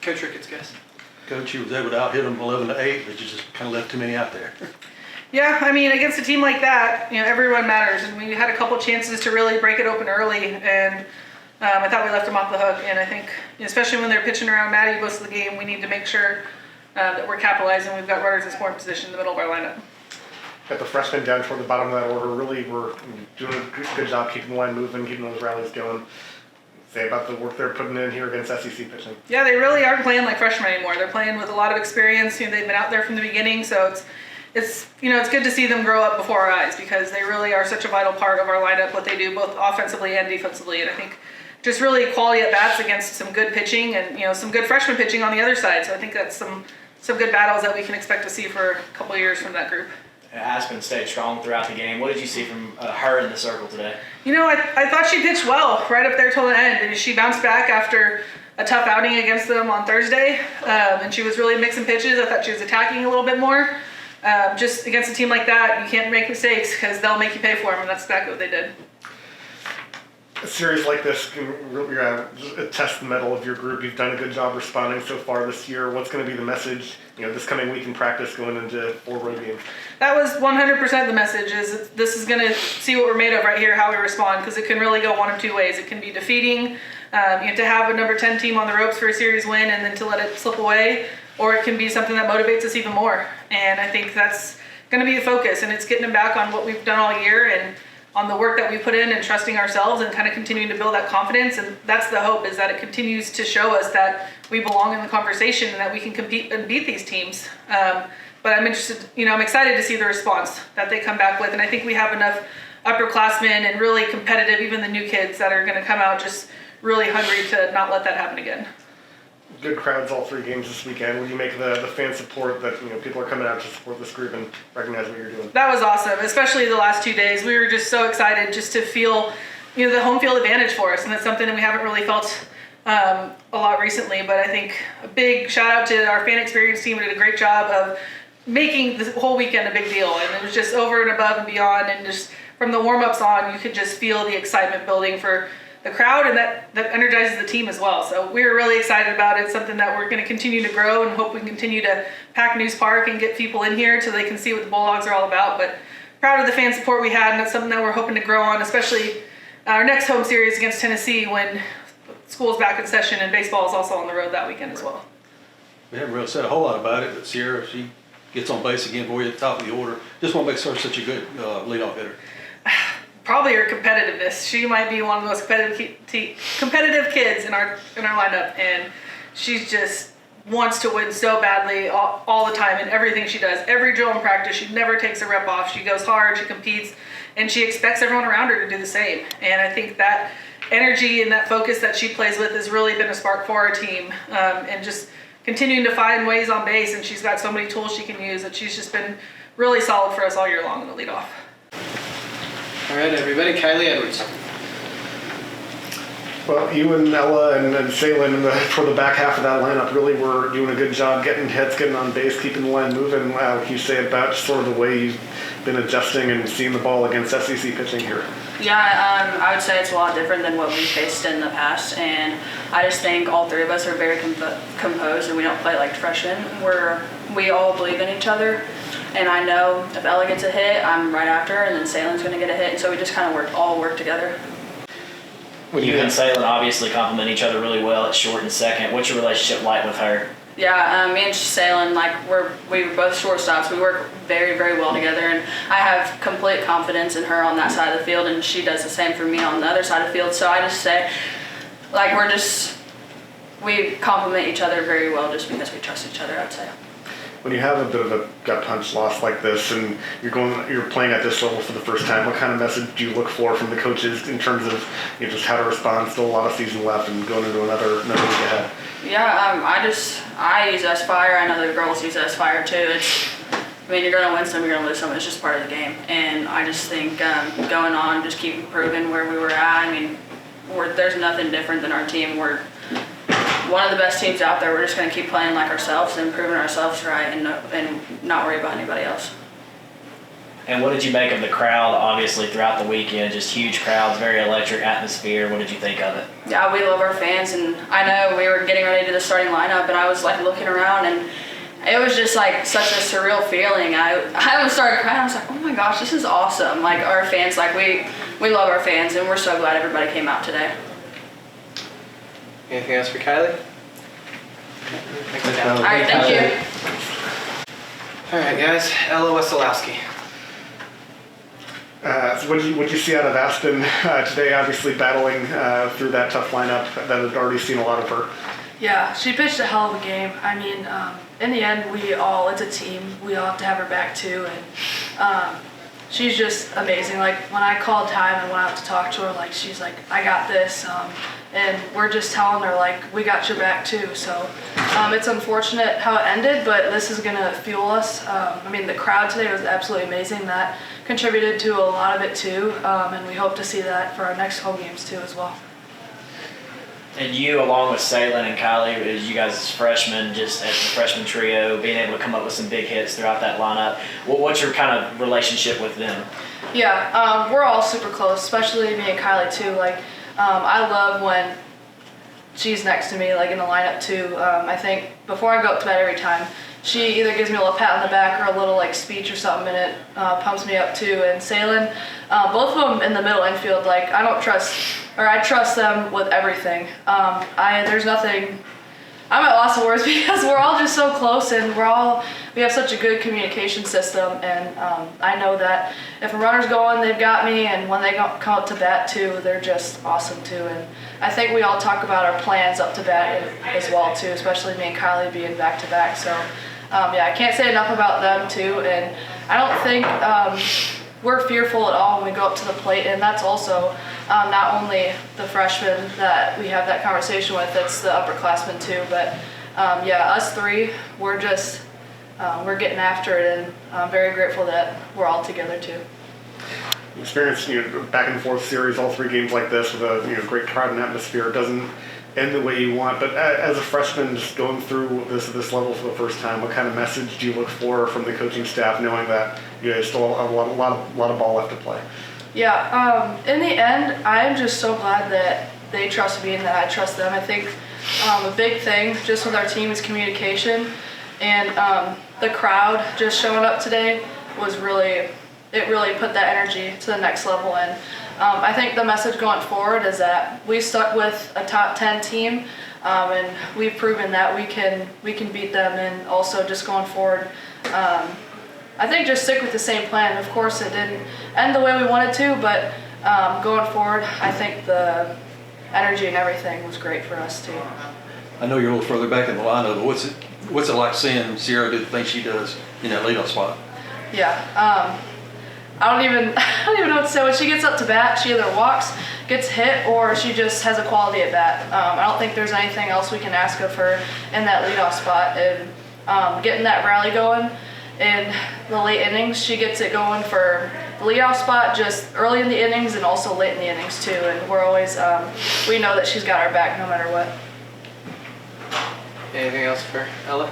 Coach Ricketts, guys. Coach, you was able to out-hit them 11-8, but you just kind of left too many out there. Yeah, I mean, against a team like that, everyone matters, and we had a couple chances to really break it open early, and I thought we left them off the hook. And I think, especially when they're pitching around Maddie most of the game, we need to make sure that we're capitalizing. We've got runners in scoring position in the middle of our lineup. Got the freshmen down toward the bottom of that order. Really, we're doing a good job keeping the line moving, keeping those rallies going. Say about the work they're putting in here against SEC pitching. Yeah, they really aren't playing like freshmen anymore. They're playing with a lot of experience. They've been out there from the beginning, so it's good to see them grow up before our eyes, because they really are such a vital part of our lineup, what they do both offensively and defensively. And I think just really quality at bats against some good pitching and some good freshman pitching on the other side. So I think that's some good battles that we can expect to see for a couple of years from that group. Aspen stayed strong throughout the game. What did you see from her in the circle today? I thought she pitched well right up there till the end, and she bounced back after a tough outing against them on Thursday, and she was really mixing pitches. I thought she was attacking a little bit more. Just against a team like that, you can't make mistakes because they'll make you pay for them, and that's exactly what they did. A series like this can really test the mettle of your group. You've done a good job responding so far this year. What's going to be the message, this coming week in practice going into 4 road games? That was 100% the message. Is this is going to see what we're made of right here, how we respond, because it can really go one of two ways. It can be defeating, to have a number 10 team on the ropes for a series win and then to let it slip away, or it can be something that motivates us even more. And I think that's going to be the focus, and it's getting them back on what we've done all year and on the work that we put in and trusting ourselves and kind of continuing to build that confidence. And that's the hope, is that it continues to show us that we belong in the conversation and that we can compete and beat these teams. But I'm interested, I'm excited to see the response that they come back with. And I think we have enough upperclassmen and really competitive, even the new kids, that are going to come out just really hungry to not let that happen again. Good crowds all 3 games this weekend. When you make the fan support that people are coming out to support this group and recognize what you're doing. That was awesome, especially the last 2 days. We were just so excited just to feel, the home field advantage for us, and that's something that we haven't really felt a lot recently. But I think a big shout out to our fan experience team, who did a great job of making the whole weekend a big deal, and it was just over and above and beyond. And just from the warm-ups on, you could just feel the excitement building for the crowd, and that energizes the team as well. So we were really excited about it. Something that we're going to continue to grow and hope we can continue to pack News Park and get people in here so they can see what the Bulldogs are all about. But proud of the fan support we had, and that's something that we're hoping to grow on, especially our next home series against Tennessee when school's back in session and baseball is also on the road that weekend as well. We haven't really said a whole lot about it, but Sierra, she gets on base again for you at the top of the order. Just what makes her such a good leadoff hitter? Probably her competitiveness. She might be one of the most competitive kids in our lineup, and she just wants to win so badly all the time in everything she does. Every drill and practice, she never takes a rep off. She goes hard, she competes, and she expects everyone around her to do the same. And I think that energy and that focus that she plays with has really been a spark for our team, and just continuing to find ways on base. And she's got so many tools she can use that she's just been really solid for us all year long in the leadoff. All right, everybody, Kylie Edwards. Well, you and Ella and Salem for the back half of that lineup really were doing a good job getting hits, getting on base, keeping the line moving. What can you say about sort of the way you've been adjusting and seeing the ball against SEC pitching here? Yeah, I would say it's a lot different than what we faced in the past, and I just think all 3 of us are very composed, and we don't play like freshmen. We all believe in each other, and I know if Ella gets a hit, I'm right after her, and then Salen's going to get a hit, and so we just kind of all work together. When you and Salen obviously complement each other really well at short and second. What's your relationship like with her? Yeah, me and Salen, we were both shortstops. We work very, very well together, and I have complete confidence in her on that side of the field, and she does the same for me on the other side of the field. So I just say, we complement each other very well just because we trust each other, I'd say. When you have a bit of a gut punch loss like this, and you're playing at this level for the first time, what kind of message do you look for from the coaches in terms of just how to respond? Still a lot of season left, and going into another week ahead. Yeah, I use S-Fire. I know the girls use S-Fire too. You're going to win some, you're going to lose some. It's just part of the game. And I just think going on, just keep improving where we were at. There's nothing different than our team. We're one of the best teams out there. We're just going to keep playing like ourselves and improving ourselves right, and not worry about anybody else. And what did you make of the crowd, obviously, throughout the weekend? Just huge crowds, very electric atmosphere. What did you think of it? Yeah, we love our fans, and I know we were getting ready to do the starting lineup, and I was like looking around, and it was just like such a surreal feeling. I almost started crying. I was like, oh my gosh, this is awesome. Like our fans, like we love our fans, and we're so glad everybody came out today. Anything else for Kylie? All right, thank you. All right, guys. Ella Wowski. So what did you see out of Aspen today? Obviously battling through that tough lineup that had already seen a lot of her. Yeah, she pitched a hell of a game. I mean, in the end, it's a team. We all have to have her back too, and she's just amazing. Like when I called time and went out to talk to her, like she's like, I got this, and we're just telling her like, we got your back too. So it's unfortunate how it ended, but this is gonna fuel us. I mean, the crowd today was absolutely amazing. That contributed to a lot of it too, and we hope to see that for our next home games too as well. And you, along with Salem and Kylie, as you guys as freshmen, just as the freshman trio, being able to come up with some big hits throughout that lineup, what's your kind of relationship with them? Yeah, we're all super close, especially me and Kylie too. Like, I love when she's next to me, like in the lineup too. I think before I go up to bed every time, she either gives me a little pat on the back or a little like speech or something, and it pumps me up too. And Salem, both of them in the middle infield, like I trust them with everything. There's nothing. I'm at loss of words because we're all just so close, and we have such a good communication system. And I know that if a runner's going, they've got me, and when they come up to bat too, they're just awesome too. And I think we all talk about our plans up to bat as well too, especially me and Kylie being back to back. So yeah, I can't say enough about them too. And I don't think we're fearful at all when we go up to the plate, and that's also not only the freshmen that we have that conversation with, it's the upperclassmen too. But yeah, us three, we're getting after it, and I'm very grateful that we're all together too. Experience, back and forth series, all three games like this with a great crowd and atmosphere. It doesn't end the way you want, but as a freshman just going through this level for the first time, what kind of message do you look for from the coaching staff, knowing that you guys still have a lot of ball left to play? Yeah, in the end, I'm just so glad that they trust me and that I trust them. I think a big thing just with our team is communication, and the crowd just showing up today was really put that energy to the next level. And I think the message going forward is that we stuck with a top 10 team, and we've proven that we can beat them. And also just going forward, I think just stick with the same plan. Of course, it didn't end the way we wanted to, but going forward, I think the energy and everything was great for us too. I know you're a little further back in the lineup, but what's it like seeing Sierra do the things she does in that leadoff spot? Yeah. I don't even know what to say. When she gets up to bat, she either walks, gets hit, or she just has a quality at bat. I don't think there's anything else we can ask of her in that leadoff spot. And getting that rally going in the late innings, she gets it going for the leadoff spot just early in the innings and also late in the innings too. And we're always, we know that she's got our back no matter what. Anything else for Ella?